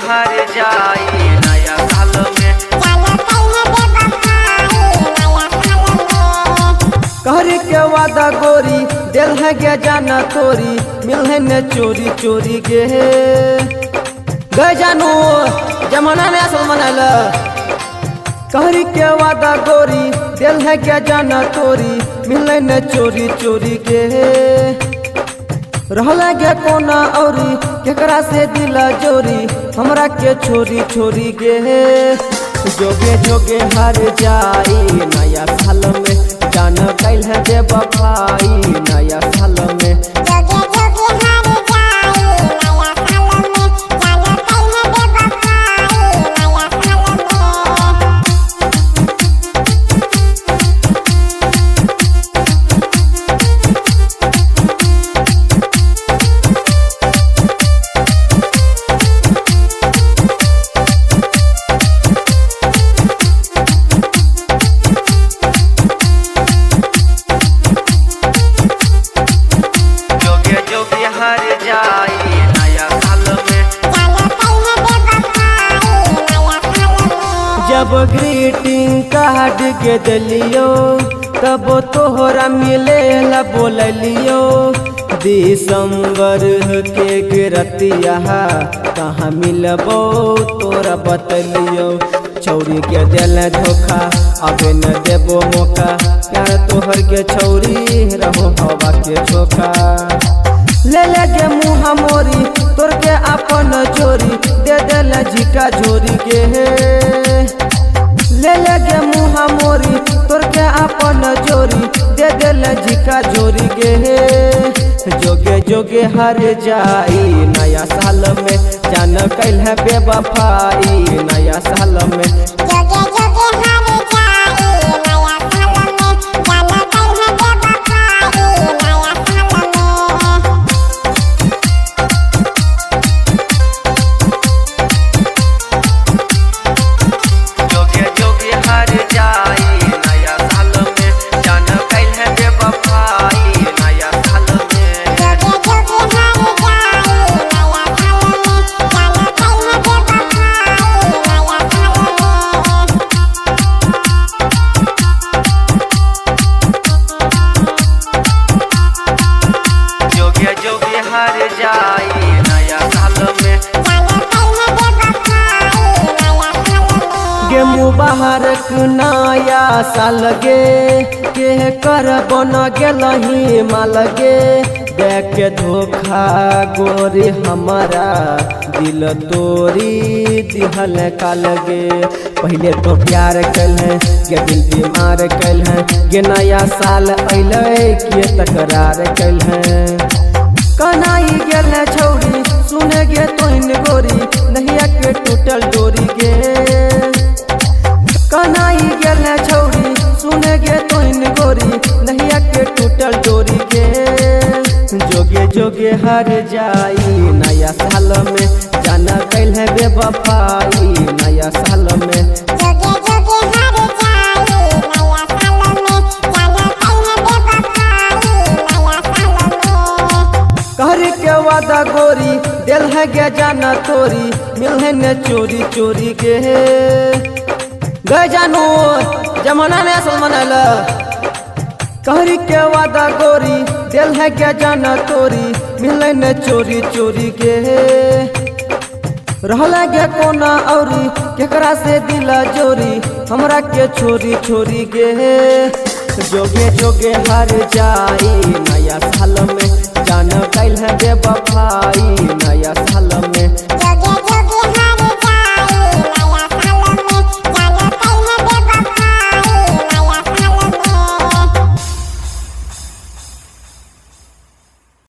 हार जाई नया साल में। कर के वादा गोरी दिल है गे जाना तोरी मिल है न चोरी चोरी गे गए जानू जमाना ने असल मनल। कर के वादा गोरी दिल है गे जाना तोरी मिल है न चोरी चोरी गे रहला गे कोना औरी केकरा से दिला जोरी हमरा के छोरी छोरी गे जोगे जोगे हार जाई नया साल में जान कैल है दे बफाई नया साल में। हार जाई नया साल में। जब ग्रीटिंग कार्ड के दिलियो तब तोहरा मिले ला बोलियो दिसंबर के गिरतिया कहाँ मिलबो तोरा बतलियो छौरी के दिल धोखा अबे न देबो मौका प्यार तोहर के छौरी रहो हवा के झोंका ले गे मुँह मोरी तोर के अपन चोरी दे दिल झिका झोरी के ले गे मुँह मोरी तोर के अपन चोरी दे दिल झिका झोरी के जोगे जोगे हार जाई नया साल में जान कैल है बेवफाई नया साल में। हार जाई नया साल में। गे मुबारक नया साल गे के कर बन गेलही माल गे देख के धोखा गोरी हमारा दिल तोरी दिहल काल गे पहले तो प्यार कल है गे दिल बीमार कल है गे नया साल अल के तकरार कल है कनाई गेल छौरी सुने गे तोइन गोरी नहिया के टूटल डोरी गे कनाई गेल छौरी सुने गे तोइन गोरी नहिया के टूटल डोरी गे जोगे जोगे हार जाई नया साल में जाना कैल है बेवफाई नया साल में। कर के वादा गोरी दिल है गे जाना तोरी मिल है न चोरी चोरी गे गए जानू जमाना ने असल मनल। कर के वादा गोरी दिल है गे जाना तोरी मिल है न चोरी चोरी गे रहला गे कोना औरी केकरा से दिला जोरी हमरा के छोरी छोरी गे जोगे जोगे हार जाई नया साल में जान कैल है बेवफाई